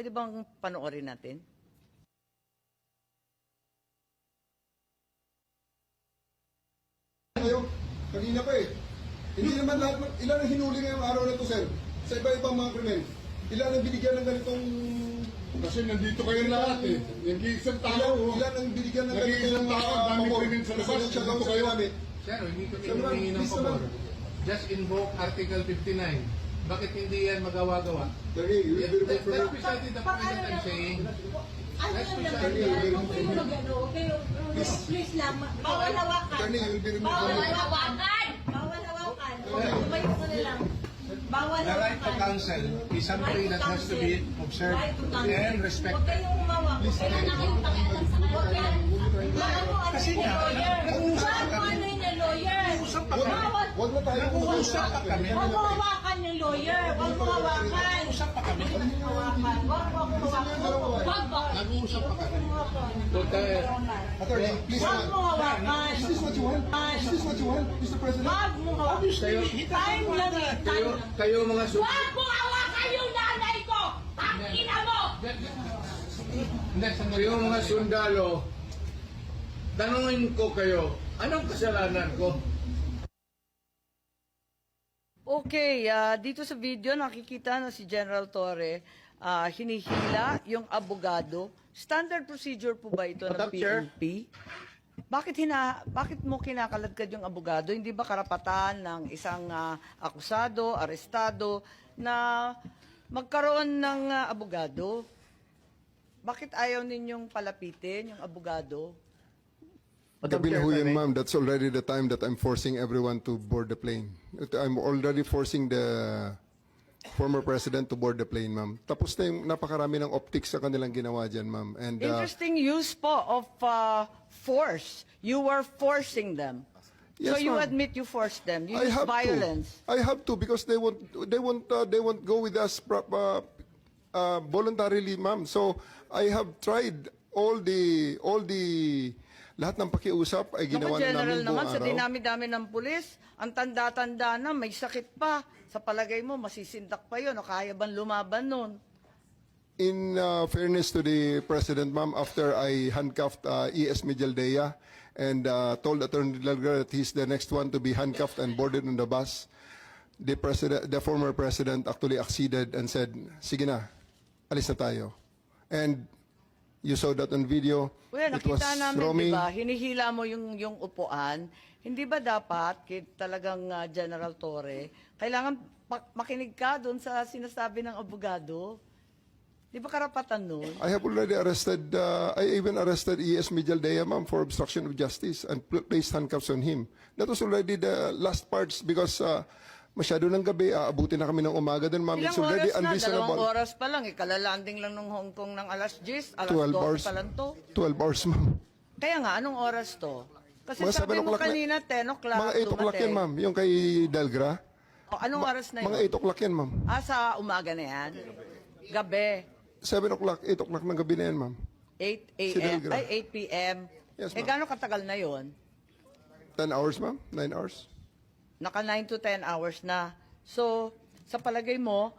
Pwede bang panoorin natin? Kayo, kanina pa eh. Hindi naman lahat, ilan ang hinuli ngayong araw na ito, sir? Sa iba-ibang mga krimen. Ilan ang binigyan ng ganitong... Kasi nandito kayo lahat eh. Yung isang tao. Ilan ang binigyan ng Nag-iisang tao, dami krimen sa labas. Siya daw Nandito sa kayo. namin. Sir, hindi kami Sir, ma'am, humingi ng please, pabor. ma'am. Just invoke Article 59. Bakit hindi yan magawa-gawa? Attorney, you will be removed That's from... precisely the point that I'm saying. Ano That's yung laman precisely yan? Huwag kayo mag-ano, huwag kayo, please lang, bawal hawakan. Attorney, you will be removed Bawal from... hawakan! Bawal hawakan. Tumayo ka na lang. Bawal The right to hawakan. counsel is something that has to be observed Right to counsel. and Huwag respected. kayong umawak. Huwag kayong pakialam sa kanya. Huwag yan. Ano niya, lawyer? Ano niya, lawyer? Bawal. Huwag na tayo... Nag-uusap pa kami. Huwag mo hawakan yung lawyer. Huwag mo hawakan. Nag-uusap pa kami. Hawakan. Huwag mo hawakan. Huwag ba? Nag-uusap pa kami. Attorney, please... Huwag mo hawakan. Is this what you want? Is this what you want, Mr. President? Huwag mo hawakan. Time lang eh. Kayo mga Huwag mo hawakan yung nanay ko! Tangina mo! Hindi, sandali. Yung mga sundalo, tanungin ko kayo, anong kasalanan ko? Okay, dito sa video nakikita na si General Torre hinihila yung abogado. Standard procedure po ba ito ng Madam Chair? PNP? Bakit mo kinakaladkad yung abogado? Hindi ba karapatan ng isang akusado, arestado na magkaroon ng abogado? Bakit ayaw ninyong palapitin yung abogado? Gabi na ho yan, ma'am. That's already the time that I'm forcing everyone to board the plane. I'm already forcing the former president to board the plane, ma'am. Tapos na yung napakarami ng optics sa kanilang ginawa dyan, ma'am. And Interesting use po of force. You were forcing them. So Yes, you ma'am. admit you forced them. You I use have violence. to. I have to because they won't go with us voluntarily, ma'am. So I have tried all the lahat ng pakiusap ay Naku, ginawa na General namin naman, buong sa araw. dinami-dami ng pulis, ang tanda-tanda na, may sakit pa. Sa palagay mo, masisindak pa yun, o kaya bang lumaban nun? In fairness to the president, ma'am, after I handcuffed E.S. Mijaldea and told Attorney Delgado that he's the next one to be handcuffed and boarded on the bus, the former president actually acceded and said, sige na, alis na tayo. And you saw that on video. Well, It was nakita namin, Romy. di ba, hinihila mo yung upuan. Hindi ba dapat, talagang General Torre, kailangan makinig ka doon sa sinasabi ng abogado? Di ba karapatan nun? I have already arrested, I even arrested E.S. Mijaldea, ma'am, for obstruction of justice and placed handcuffs on him. That was already the last parts because masyado ng gabi, aabutin na kami ng umaga doon, ma'am. It's Ilang already oras na? unreasonable. 2 oras pa lang. Ikalalanding lang ng Hong Kong ng alas 10. Alas 12 12 hours. pa lang to. 12 hours, ma'am. Kaya nga, anong oras to? Kasi Mga sabi 7 mo o'clock kanina, 10 o'clock. Mga 8 o'clock yan, ma'am. Yung kay Delgra. O, anong oras na yun? Mga 8 o'clock yan, ma'am. Sa umaga na yan? Gabi. 7 o'clock, 8 o'clock ng gabi na yan, ma'am. 8 Si a.m. Delgra. Ay, 8 p.m. Yes, ma'am. Gano'ng katagal na yon? 10 hours, ma'am. 9 hours. Naka 9 to 10 hours na. So, sa palagay mo,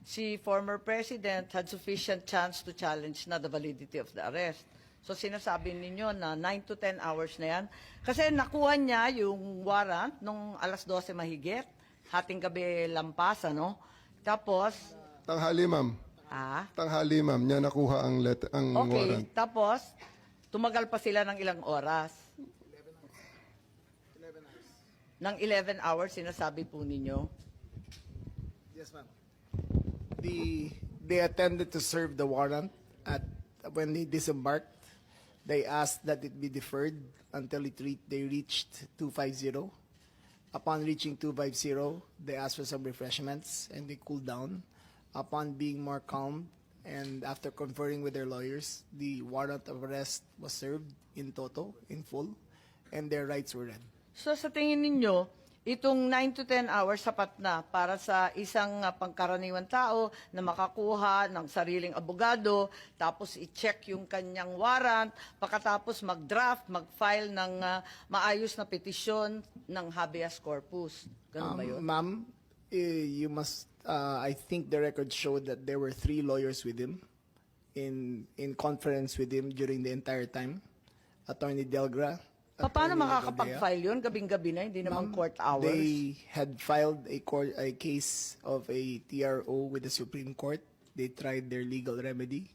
si former president had sufficient chance to challenge na the validity of the arrest. So, sinasabi ninyo na 9 to 10 hours na yan. Kasi nakuha niya yung warrant nung alas 12 mahigit. Hating gabi lampas, ano? Tapos, Tanghali, ma'am. Tanghali, ma'am. Niya nakuha ang okay. warrant. Tapos, tumagal pa sila ng ilang oras. Ng 11 hours, sinasabi po ninyo. Yes, ma'am. They attended to serve the warrant at when they disembarked. They asked that it be deferred until they reached 250. Upon reaching 250, they asked for some refreshments and they cooled down. Upon being more calm and after conferring with their lawyers, the warrant of arrest was served in toto, in full, and their rights were read. So sa tingin ninyo, itong 9 to 10 hours sapat na para sa isang pangkaraniwang tao na makakuha ng sariling abogado, tapos i-check yung kanyang warrant, pagkatapos mag-draft, mag-file ng maayos na petisyon ng habeas corpus. Ganun ba yun? Ma'am, You must. I think the record showed that there were 3 lawyers with him in conference with him during the entire time. Attorney Delgra. Paano Attorney makakapag-file yun? Gabing-gabi na, hindi naman court hours. They had filed a case of a TRO with the Supreme Court. They tried their legal remedy.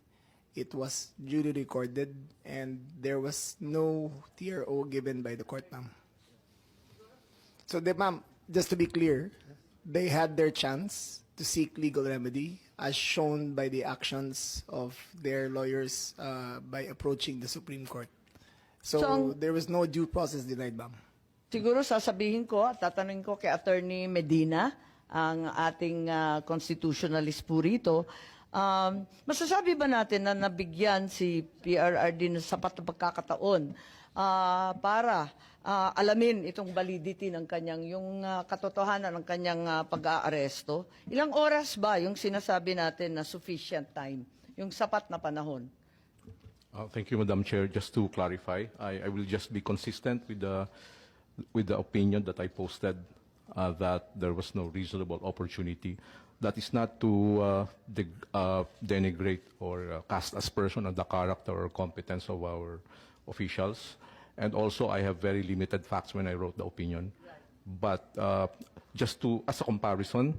It was duly recorded, and there was no TRO given by the court, ma'am. So, ma'am, just to be clear, they had their chance to seek legal remedy, as shown by the actions of their lawyers by approaching the Supreme Court. So, there was no due process denied, ma'am. Siguro sasabihin ko at tatanungin ko kay Attorney Medina, ang ating constitutionalist po rito, masasabi ba natin na nabigyan si PRRD ng sapat na pagkakataon para alamin itong validity ng kanyang, yung katotohanan ng kanyang pag-aaresto? Ilang oras ba yung sinasabi natin na sufficient time, yung sapat na panahon? Thank you, Madam Chair. Just to clarify, I will just be consistent with the opinion that I posted, that there was no reasonable opportunity. That is not to denigrate or cast aspersion on the character or competence of our officials. And also, I have very limited facts when I wrote the opinion. But just to, as a comparison,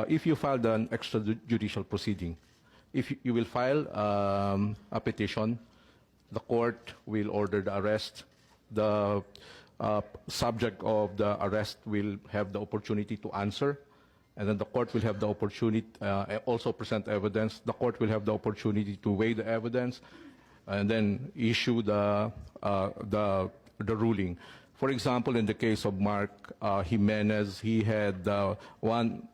if you filed an extrajudicial proceeding, if you will file a petition, the court will order the arrest. The subject of the arrest will have the opportunity to answer, and then the court will have the opportunity also present evidence. The court will have the opportunity to weigh the evidence, and then issue the ruling. For example, in the case of Mark Jimenez, he had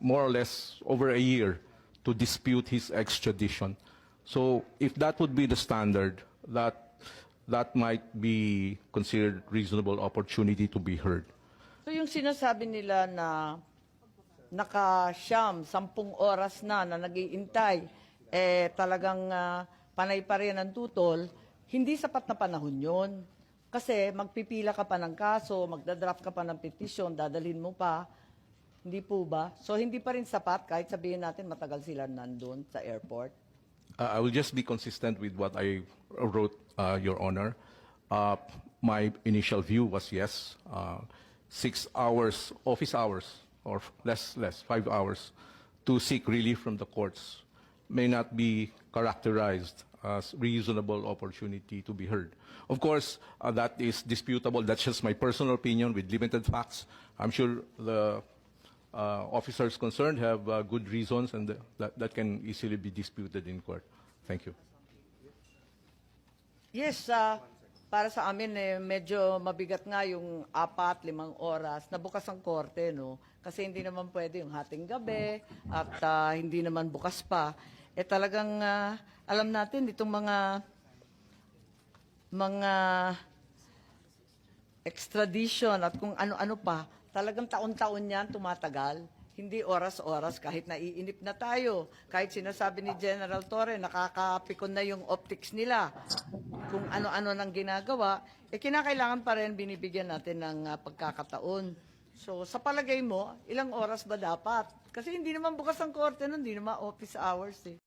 more or less over a year to dispute his extradition. So if that would be the standard, that might be considered reasonable opportunity to be heard. So yung sinasabi nila na naka-10 oras na nag-iintay, talagang panay pa rin ang tutol, hindi sapat na panahon yun. Kasi magpipila ka pa ng kaso, magdadraft ka pa ng petisyon, dadalhin mo pa. Hindi po ba? So hindi pa rin sapat kahit sabihin natin matagal sila nandun sa airport? I will just be consistent with what I wrote, Your Honor. My initial view was yes, 6 hours, office hours, or less, 5 hours, to seek relief from the courts may not be characterized as reasonable opportunity to be heard. Of course, that is disputable. That's just my personal opinion with limited facts. I'm sure the officers concerned have good reasons, and that can easily be disputed in court. Thank you. Yes, para sa amin medyo mabigat nga yung 4-5 oras na bukas ang korte, no? Kasi hindi naman pwede yung hating gabi at hindi naman bukas pa. Talagang alam natin itong mga extradition at kung ano-ano pa, talagang taon-taon yan tumatagal. Hindi oras-oras, kahit naiinip na tayo. Kahit sinasabi ni General Torre, nakakapikon na yung optics nila. Kung ano-ano nang ginagawa, kinakailangan pa rin binibigyan natin ng pagkakataon. So, sa palagay mo, ilang oras ba dapat? Kasi hindi naman bukas ang korte nun, hindi naman office hours eh.